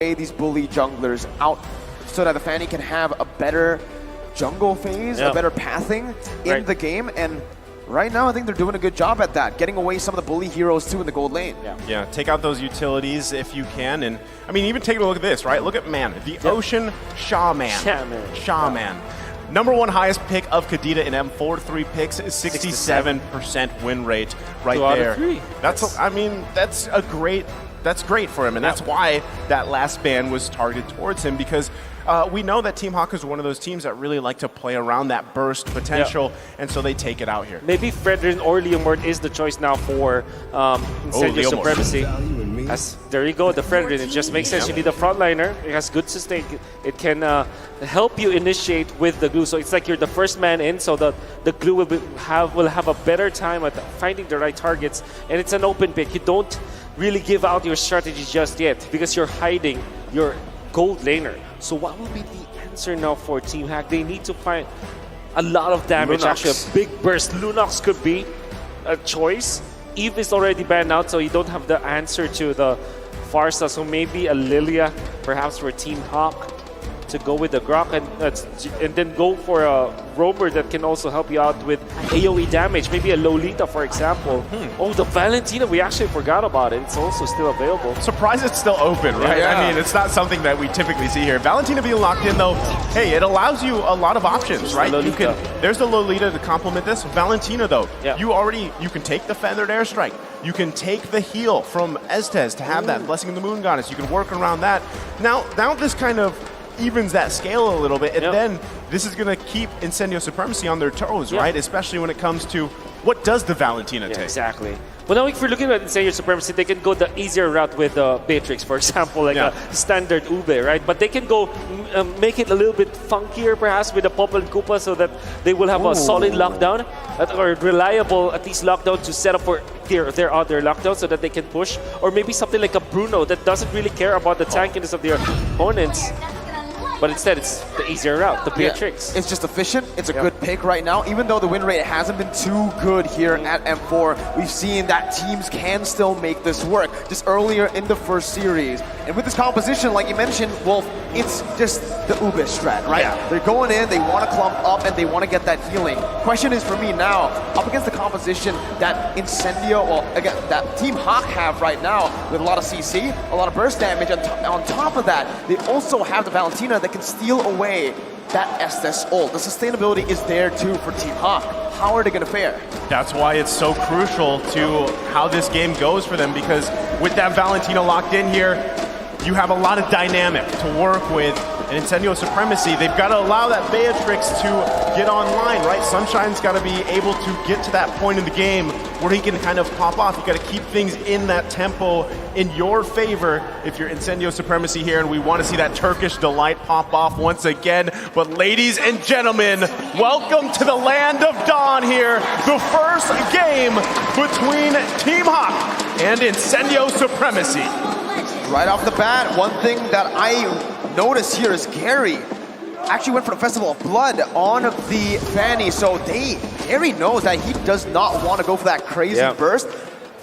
these bully junglers out so that the Fanny can have a better jungle phase, a better pathing in the game. And right now, I think they're doing a good job at that, getting away some of the bully heroes too in the gold lane. Yeah, take out those utilities if you can. And I mean, even take a look at this, right? Look at Man, the Ocean Shaman. Shaman. Number one highest pick of Kadita in M4, 3 picks, 67% win rate right there. That's, I mean, that's great for him, and that's why that last ban was targeted towards him, because we know that Team.Haq is one of those teams that really like to play around that burst potential, and so they take it out here. Maybe Fredrin or Leomord is the choice now for Incendio+Supremacy. There you go, the Fredrin. It just makes sense. You need a frontliner. It has good sustain. It can help you initiate with the glue. So it's like you're the first man in, so the glue will have a better time at finding the right targets. And it's an open pick. You don't really give out your strategy just yet because you're hiding your gold laner. So what will be the answer now for Team.Haq? They need to find a lot of damage, actually a big burst. Lunox could be a choice. Eve is already banned out, so you don't have the answer to the Farsa. So maybe a Lilia, perhaps for Team.Haq, to go with the Grok and then go for a roamer that can also help you out with AoE damage. Maybe a Lolita, for example. Oh, the Valentina, we actually forgot about it. It's also still available. Surprised it's still open, right? I mean, it's not something that we typically see here. Valentina being locked in, though, hey, it allows you a lot of options, right? There's the Lolita to complement this. Valentina, though, you can take the Feathered Airstrike. You can take the heal from Estes to have that Blessing of the Moon Goddess. You can work around that. Now this kind of evens that scale a little bit, and then this is going to keep Incendio+Supremacy on their toes, right? Especially when it comes to what does the Valentina take. Exactly. But now if we're looking at Incendio+Supremacy, they can go the easier route with Beatrix, for example, like a standard Ube, right? But they can go make it a little bit funkier, perhaps, with a Popple and Koopa, so that they will have a solid lockdown, or reliable, at least, lockdown to set up for their other lockdown so that they can push. Or maybe something like a Bruno that doesn't really care about the tankiness of their opponents. But instead, it's the easier route, the Beatrix. It's just efficient. It's a good pick right now. Even though the win rate hasn't been too good here at M4, we've seen that teams can still make this work. Just earlier in the first series. And with this composition, like you mentioned, Wolf, it's just the Ube strat, right? They're going in, they want to clump up, and they want to get that healing. Question is for me now, up against the composition that Incendio, well, again, that Team.Haq have right now, with a lot of CC, a lot of burst damage, on top of that, they also have the Valentina that can steal away that Estes ult. The sustainability is there too for Team.Haq. How are they going to fare? That's why it's so crucial to how this game goes for them, because with that Valentina locked in here, you have a lot of dynamic to work with. And Incendio+Supremacy, they've got to allow that Beatrix to get online, right? Sunshine's got to be able to get to that point in the game where he can kind of pop off. You got to keep things in that tempo in your favor if you're Incendio+Supremacy here, and we want to see that Turkish delight pop off once again. But ladies and gentlemen, welcome to the land of dawn here. The first game between Team.Haq and Incendio+Supremacy. Right off the bat, one thing that I noticed here is Gary actually went for the Festival of Blood on the Fanny, so Gary knows that he does not want to go for that crazy burst.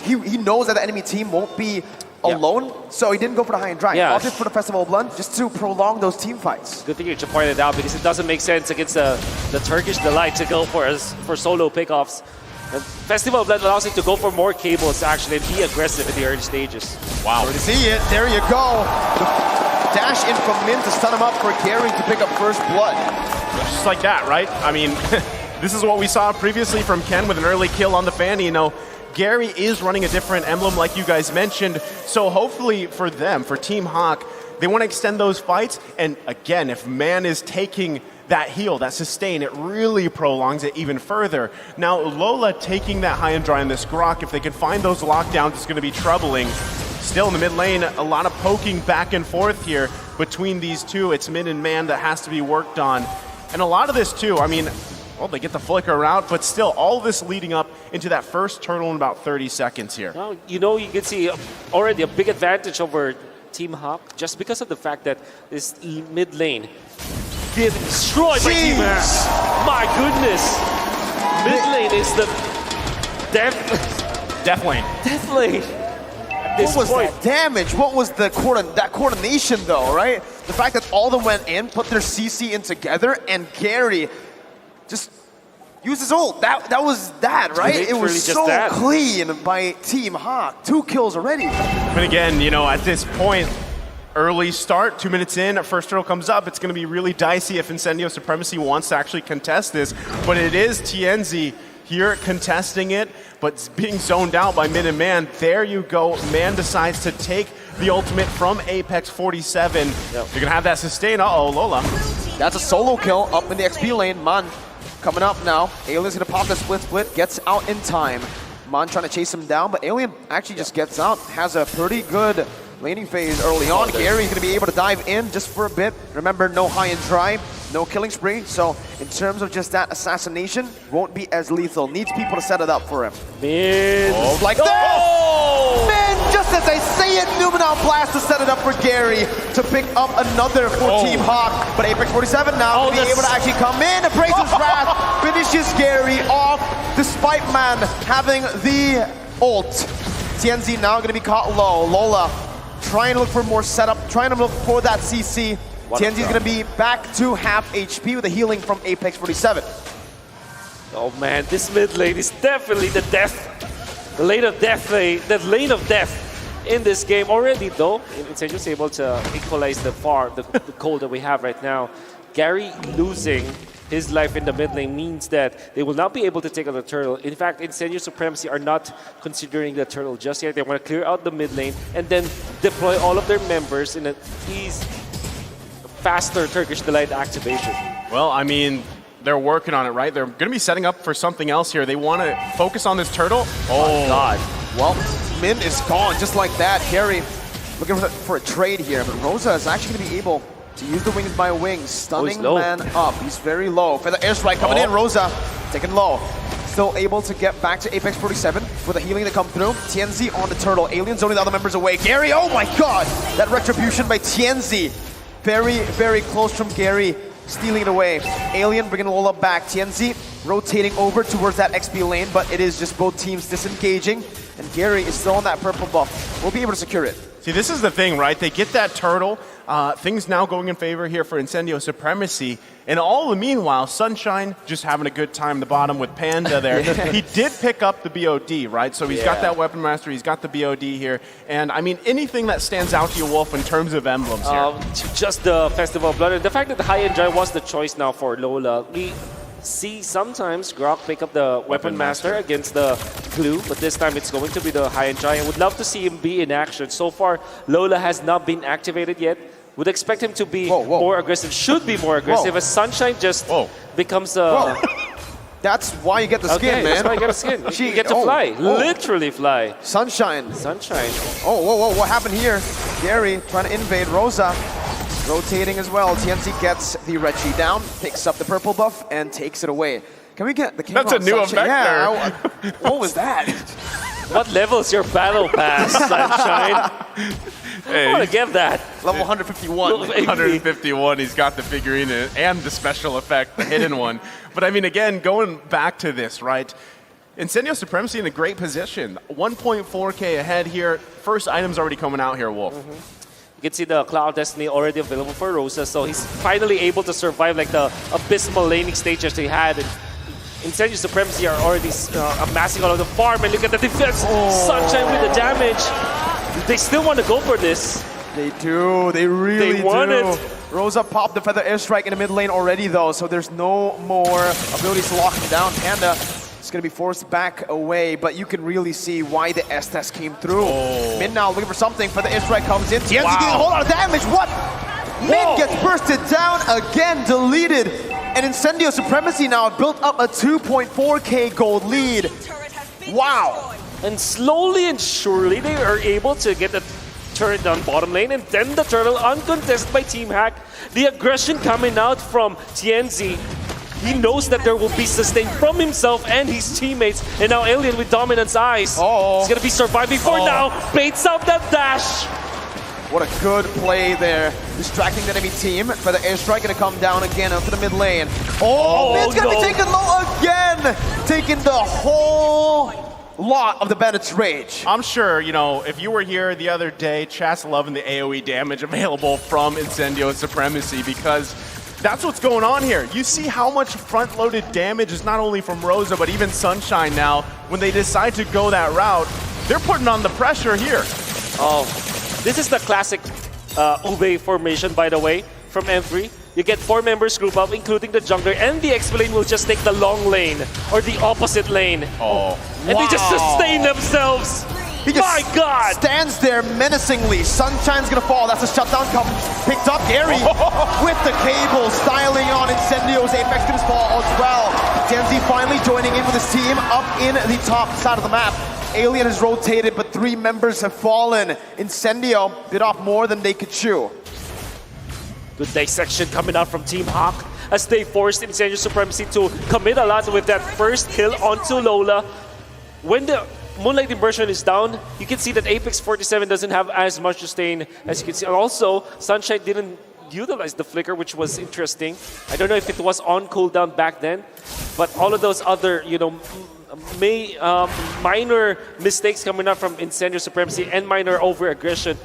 He knows that the enemy team won't be alone, so he didn't go for the high and dry. He opted for the Festival of Blood just to prolong those team fights. Good thing you pointed out, because it doesn't make sense against the Turkish delight to go for solo pickoffs. The Festival of Blood allows him to go for more cables, actually, and be aggressive in the early stages. Wow. To see it, there you go. The dash in from Min to stun him up for Gary to pick up first blood. Just like that, right? I mean, this is what we saw previously from Ken with an early kill on the Fanny. You know, Gary is running a different emblem, like you guys mentioned. So hopefully for them, for Team.Haq, they want to extend those fights. And again, if Man is taking that heal, that sustain, it really prolongs it even further. Now, Lola taking that high and dry in this Grok, if they can find those lockdowns, it's going to be troubling. Still in the mid lane, a lot of poking back and forth here between these two. It's Min and Man that has to be worked on. And a lot of this too, I mean, well, they get the flicker out, but still all this leading up into that first turtle in about 30 seconds here. Well, you know, you can see already a big advantage over Team.Haq just because of the fact that this mid lane getting destroyed by Team.Haq. My goodness. Mid lane is the death lane. at this What was point. that damage? What was that coordination though, right? The fact that all of them went in, put their CC in together, and Gary just used his ult. That was that, right? It was just so that. clean by Team.Haq. 2 kills already. But again, you know, at this point, early start, 2 minutes in, first turtle comes up. It's going to be really dicey if Incendio Supremacy wants to actually contest this. But it is TNZ here contesting it, but being zoned out by Min and Man. There you go. Man decides to take the ultimate from Apex 47. Yep. You're going to have that sustain. Uh-oh, Lola. That's a solo kill up in the XP lane. Man coming up now. Alien's gonna pop the split, gets out in time. Man trying to chase him down, but Alien actually just gets out, has a pretty good laning phase early on. Gary's gonna be able to dive in just for a bit. Remember, no high and dry, no killing spree. So in terms of just that assassination, won't be as lethal. Needs people to set it up for him. Mid. Like this! Man, just as I say it, Numenal Blast to set it up for Gary to pick up another for Team.Haq. But Apex 47 now will be able to actually come in, appraise his wrath, finishes Gary off, despite Man having the ult. TNZ now going to be caught low. Lola trying to look for more setup, trying to look for that CC. TNZ is going to be back to half HP with a healing from Apex 47. Oh man, this mid lane is definitely the lane of death in this game already. Though Incendio is able to equalize the cold that we have right now. Gary losing his life in the mid lane means that they will not be able to take out the turtle. In fact, Incendio Supremacy are not considering the turtle just yet. They want to clear out the mid lane and then deploy all of their members in a faster Turkish Delight activation. Well, I mean, they're working on it, right? They're going to be setting up for something else here. They want to focus on this turtle. Oh, God. Well, Min is gone just like that. Gary looking for a trade here, but Rosa is actually going to be able to use the wings by wings, stunning Man up. He's very low. Feather airstrike coming in. Rosa taken low. Still able to get back to Apex 47 with a healing to come through. TNZ on the turtle. Alien zoning the other members away. Gary, oh my God! That retribution by TNZ. Very, very close from Gary, stealing it away. Alien bringing Lola back. TNZ rotating over towards that XP lane, but it is just both teams disengaging, and Gary is still on that purple buff. We'll be able to secure it. See, this is the thing, right? They get that turtle. Things now going in favor here for Incendio Supremacy. And all the meanwhile, Sunshine just having a good time in the bottom with Panda there. He did pick up the BOD, right? So he's got that Weapon Master, he's got the BOD here. And I mean, anything that stands out to you, Wolf, in terms of emblems here? Just the Festival of Blood. And the fact that the High and Dry was the choice now for Lola. We see sometimes Grok pick up the Weapon Master against the Glue, but this time it's going to be the High and Dry. I would love to see him be in action. So far, Lola has not been activated yet. Would expect him to be more aggressive, should be more aggressive, as Sunshine just becomes a... That's why you get the skin, man. That's why you get the skin. You get to fly, literally fly. Sunshine. Sunshine. Oh, what happened here? Gary trying to invade Rosa. Rotating as well. TNC gets the Red Chi down, picks up the purple buff, and takes it away. Can we get the king? That's a new effect there. What was that? What level's your battle pass, Sunshine? Hey, I want to give that. Level 151. 151, he's got the figurine and the special effect, the hidden one. But I mean, again, going back to this, right? Incendio Supremacy in a great position. 1.4K ahead here. First item's already coming out here, Wolf. You can see the Cloud Destiny already available for Rosa, so he's finally able to survive like the abysmal laning stages he had. Incendio Supremacy are already amassing all of the farm, and look at the defense. Sunshine with the damage. They still want to go for this. They do. They really They want it. Rosa popped the Feather Airstrike in the mid lane already, though, so there's no more abilities to lock him down. Panda is going to be forced back away, but you can really see why the S-Test came through. Min now looking for something. Feather Airstrike comes in. TNC getting a whole lot of damage. What? Min gets bursted down again, deleted. And Incendio Supremacy now built up a 2.4K gold lead. Wow. And slowly and surely, they are able to get the turret down bottom lane, and then the turtle uncontested by Team.Haq. The aggression coming out from TNZ. He knows that there will be sustain from himself and his teammates. And now Alien with Dominance Eyes. He's going to be surviving for now. Baits out that dash. What a good play there. Distracting the enemy team. For the airstrike, going to come down again onto the mid lane. It's going to be taken low again. Taking the whole lot of the Bennett's rage. I'm sure, you know, if you were here the other day, chat's loving the AoE damage available from Incendio Supremacy because that's what's going on here. You see how much front-loaded damage is not only from Rosa, but even Sunshine now. When they decide to go that route, they're putting on the pressure here. Oh, this is the classic Ube formation, by the way, from M3. You get 4 members group up, including the jungler, and the X-Lane will just take the long lane, or the opposite lane. Oh, and they just sustain themselves. He just My God! stands there menacingly. Sunshine's gonna fall. That's a shutdown come picked up. Gary with the cable, styling on Incendio's Apex gonna fall as well. Genzi finally joining in with his team up in the top side of the map. Alien has rotated, but 3 members have fallen. Incendio bit off more than they could chew. Good dissection coming out from Team.Haq as they forced Incendio Supremacy to commit a lot with that first kill onto Lola. When the Moonlight Immersion is down, you can see that Apex 47 doesn't have as much sustain as you can see. And also, Sunshine didn't utilize the flicker, which was interesting. I don't know if it was on cooldown back then, but all of those other, you know, minor mistakes coming out from Incendio Supremacy and minor over-aggression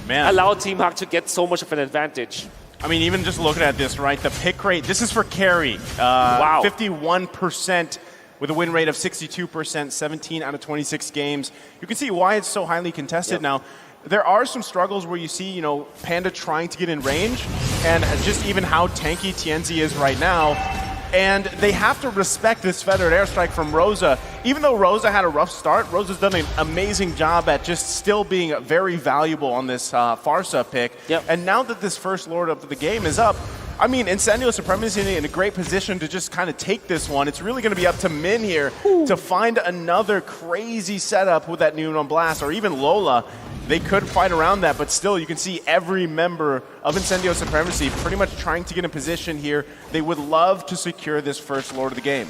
allowed Team.Haq to get so much of an advantage. I mean, even just looking at this, right, the pick rate, this is for carry. Wow. 51%. With a win rate of 62%, 17 out of 26 games. You can see why it's so highly contested now. There are some struggles where you see, you know, Panda trying to get in range, and just even how tanky Tienzi is right now. And they have to respect this feathered airstrike from Rosa. Even though Rosa had a rough start, Rosa's done an amazing job at just still being very valuable on this Farsa pick. And now that this first Lord of the game is up, I mean, Incendio Supremacy in a great position to just kind of take this one. It's really going to be up to Min here to find another crazy setup with that Noon on Blast, or even Lola. They could fight around that, but still, you can see every member of Incendio Supremacy pretty much trying to get in position here. They would love to secure this first Lord of the game.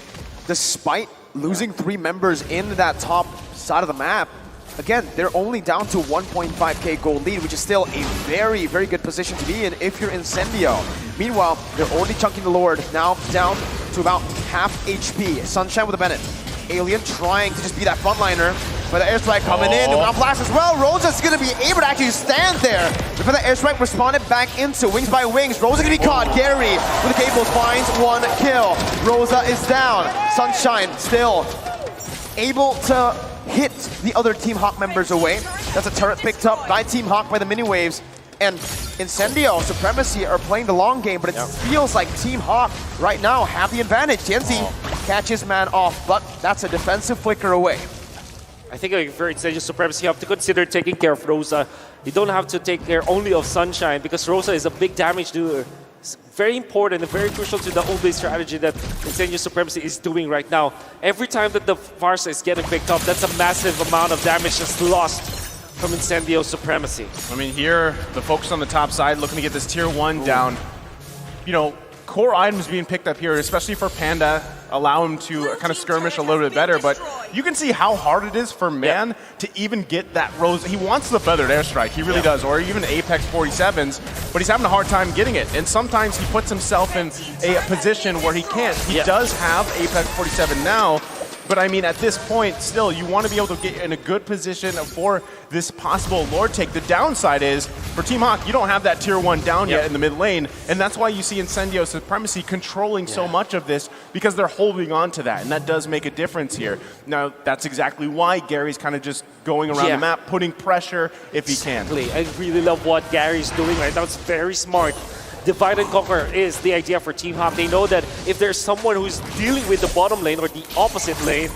Despite losing 3 members in that top side of the map, again, they're only down to 1.5k gold lead, which is still a very, very good position to be in if you're Incendio. Meanwhile, they're already chunking the Lord, now down to about half HP. Sunshine with a Bennett. Alien trying to just be that frontliner, but the airstrike coming in, on blast as well. Rosa's gonna be able to actually stand there. Before the airstrike responded back into Wings by Wings. Rosa gonna be caught. Gary with the cables finds 1 kill. Rosa is down. Sunshine still able to hit the other Team.Haq members away. That's a turret picked up by Team.Haq by the mini waves. And Incendio Supremacy are playing the long game, but it feels like Team.Haq right now have the advantage. Tienzi catches man off, but that's a defensive flicker away. I think if you're Incendio Supremacy, you have to consider taking care of Rosa. You don't have to take care only of Sunshine, because Rosa is a big damage dealer. It's very important and very crucial to the Ube strategy that Incendio Supremacy is doing right now. Every time that the Farsa is getting picked up, that's a massive amount of damage just lost from Incendio Supremacy. I mean, here, the focus on the top side, looking to get this tier 1 down. You know, core items being picked up here, especially for Panda, allow him to kind of skirmish a little bit better, but you can see how hard it is for Man to even get that Rose. He wants the feathered airstrike, he really does, or even Apex 47s, but he's having a hard time getting it, and sometimes he puts himself in a position where he can't. He does have Apex 47 now, but I mean, at this point, still, you want to be able to get in a good position for this possible Lord take. The downside is, for Team.Haq, you don't have that tier 1 down yet in the mid lane, and that's why you see Incendio Supremacy controlling so much of this, because they're holding on to that, and that does make a difference here. Now, that's exactly why Gary's kind of just going around the map, putting pressure if he can. I really love what Gary's doing right now. It's very smart. Divide and conquer is the idea for Team.Haq. They know that if there's someone who's dealing with the bottom lane or the opposite lane,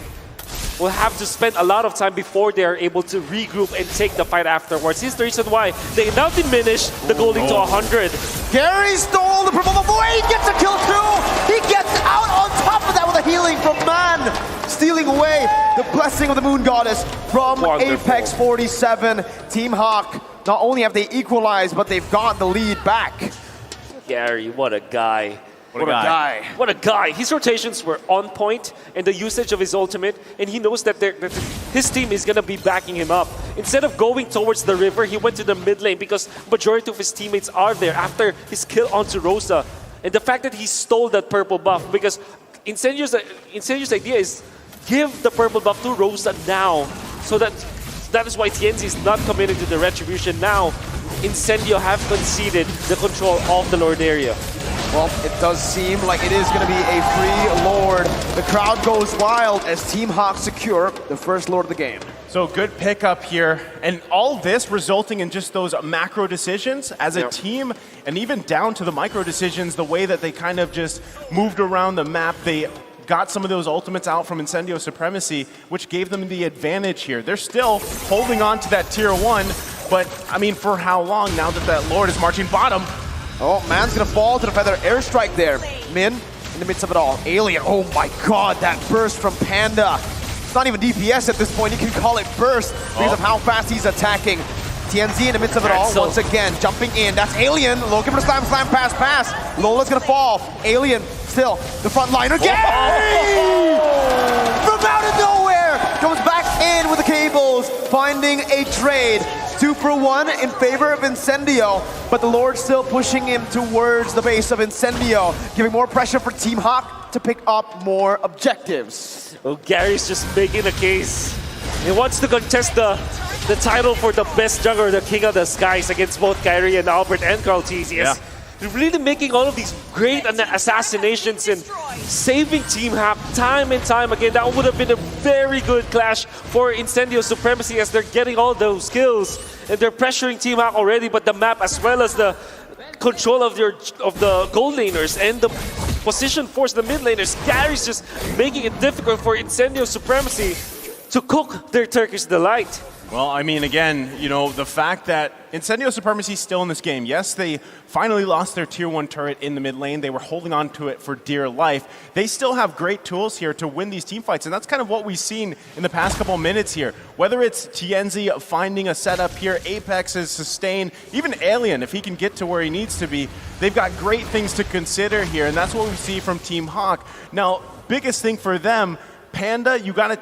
will have to spend a lot of time before they are able to regroup and take the fight afterwards. This is the reason why they now diminish the golding to 100. Gary stole the purple before he gets a kill too. He gets out on top of that with a healing from Man, stealing away the blessing of the Moon Goddess from Apex 47. Team.Haq, not only have they equalized, but they've got the lead back. Gary, what a guy. What a guy. What a guy. His rotations were on point, and the usage of his ultimate, and he knows that his team is going to be backing him up. Instead of going towards the river, he went to the mid lane because majority of his teammates are there after his kill onto Rosa. And the fact that he stole that purple buff, because Incendio's idea is give the purple buff to Rosa now. So that is why TNZ is not committing to the retribution now. Incendio have conceded the control of the Lord area. Well, it does seem like it is going to be a free Lord. The crowd goes wild as Team Haq secure the first Lord of the game. So good pickup here, and all this resulting in just those macro decisions as a team, and even down to the micro decisions, the way that they kind of just moved around the map. They got some of those ultimates out from Incendio Supremacy, which gave them the advantage here. They're still holding on to that tier 1, but I mean, for how long now that that Lord is marching bottom? Oh, man's gonna fall to the feather airstrike there. Min in the midst of it all. Alien, oh my god, that burst from Panda. It's not even DPS at this point, you can call it burst because of how fast he's attacking. TNZ in the midst of it all, once again, jumping in. That's Alien, looking for the slam, pass. Lola's gonna fall. Alien, still, the front line again! From out of nowhere, comes back in with the cables, finding a trade. 2 for 1 in favor of Incendio, but the Lord still pushing him towards the base of Incendio, giving more pressure for Team Haq to pick up more objectives. Well, Gary's just making a case. He wants to contest the title for the best jungler, the King of the Skies, against both Kyrie and Albert and Carl TZ. Yeah. Really making all of these great assassinations and saving Team Haq time and time again. That would have been a very good clash for Incendio Supremacy as they're getting all those kills and they're pressuring Team Haq already, but the map as well as the control of the gold laners and the position force the mid laners. Gary's just making it difficult for Incendio Supremacy to cook their Turkish delight. Well, I mean, again, you know, the fact that Incendio Supremacy is still in this game. Yes, they finally lost their tier 1 turret in the mid lane. They were holding on to it for dear life. They still have great tools here to win these team fights, and that's kind of what we've seen in the past couple of minutes here. Whether it's TNZ finding a setup here, Apex is sustained, even Alien, if he can get to where he needs to be, they've got great things to consider here, and that's what we see from Team Haq. Now, biggest thing for them, Panda, you gotta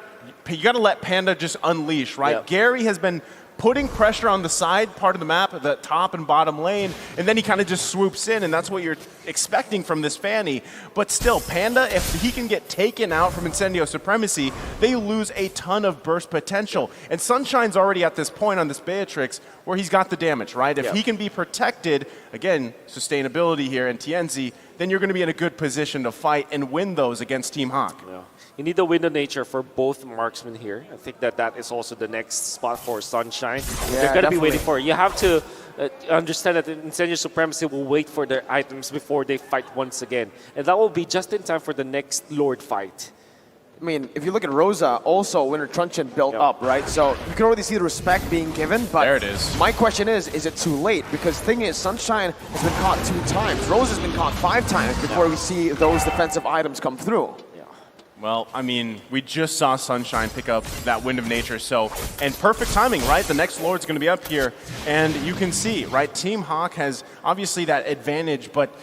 let Panda just unleash, right? Yep. Gary has been putting pressure on the side part of the map, the top and bottom lane, and then he kind of just swoops in, and that's what you're expecting from this Fanny. But still, Panda, if he can get taken out from Incendio Supremacy, they lose a ton of burst potential. And Sunshine's already at this point on this Beatrix where he's got the damage, right? If he can be protected, again, sustainability here in TNZ, then you're going to be in a good position to fight and win those against Team Haq. Yeah. You need the window nature for both marksmen here. I think that is also the next spot for Sunshine. They're going to be waiting for it. You have to understand that Incendio Supremacy will wait for their items before they fight once again. And that will be just in time for the next Lord fight. I mean, if you look at Rosa, also Winter Truncheon built up, right? So you can already see the respect being given, but there it is. My question is it too late? Because the thing is, Sunshine has been caught 2 times. Rosa's been caught 5 times before we see those defensive items come through. Well, I mean, we just saw Sunshine pick up that Wind of Nature, so, and perfect timing, right? The next Lord's going to be up here, and you can see, right, Team Haq has obviously that advantage, but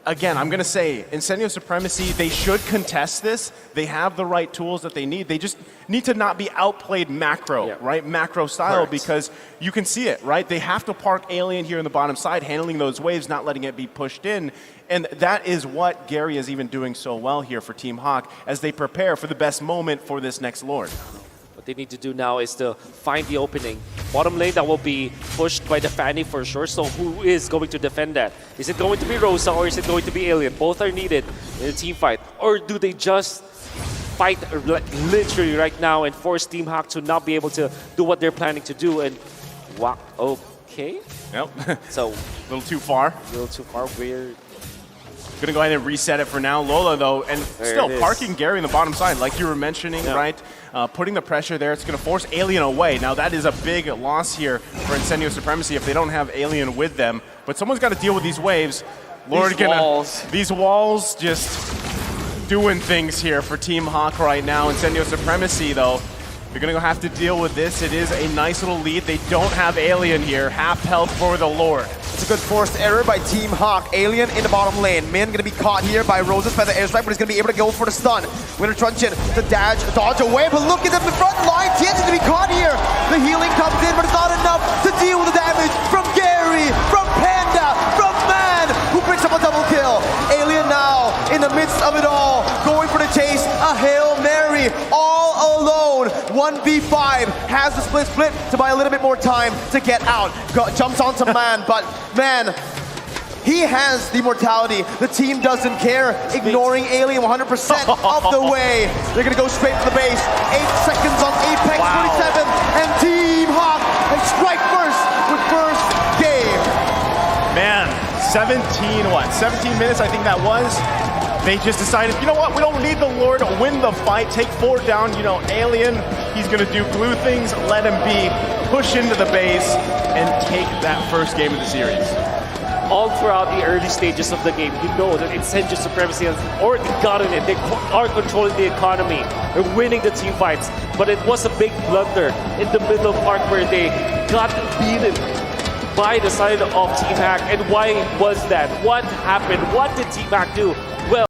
again, I'm going to say, Incendio Supremacy, they should contest this. They have the right tools that they need. They just need to not be outplayed macro, right? Macro style, because you can see it, right? They have to park Alien here on the bottom side, handling those waves, not letting it be pushed in. And that is what Gary is even doing so well here for Team Haq as they prepare for the best moment for this next Lord. What they need to do now is to find the opening. Bottom lane, that will be pushed by the Fanny for sure. So who is going to defend that? Is it going to be Rosa or is it going to be Alien? Both are needed in a team fight. Or do they just fight literally right now and force Team Haq to not be able to do what they're planning to do? And wow, okay. Yep. So a little too far. A little too far. Weird. Gonna go ahead and reset it for now. Lola, though, and still parking Gary on the bottom side, like you were mentioning, right? Putting the pressure there. It's gonna force Alien away. Now, that is a big loss here for Incendio Supremacy if they don't have Alien with them. But someone's got to deal with these waves. Lord, these walls just doing things here for Team Haq right now. Incendio Supremacy, though, you're gonna have to deal with this. It is a nice little lead. They don't have Alien here. Half health for the Lord. It's a good forced error by Team Haq. Alien in the bottom lane. Min gonna be caught here by Rosa's feather airstrike, but he's gonna be able to go for the stun. Winter Truncheon, the dodge away, but look at them, the front line. TNZ to be caught here. The healing comes in, but it's not enough to deal with the damage from Gary, from Panda, from Man, who picks up a double kill. Alien now in the midst of it all, going for the chase. A Hail Mary. All 1v5, has the split to buy a little bit more time to get out. Jumps onto Man, but Man, he has the mortality. The team doesn't care, ignoring Alien 100% of the way. They're gonna go straight for the base. 8 seconds on Apex 27, and Team.Haq and strike first with first game. Man, 17 minutes I think that was. They just decided, you know what, we don't need the Lord to win the fight, take 4 down, you know, Alien, he's gonna do glue things, let him be, push into the base, and take that first game of the series. All throughout the early stages of the game, you know that Incendio+Supremacy has already gotten it. They are controlling the economy. They're winning the team fights. But it was a big blunder in the middle part where they got beaten by the side of Team.Haq. And why was that? What happened? What did Team.Haq do? Well,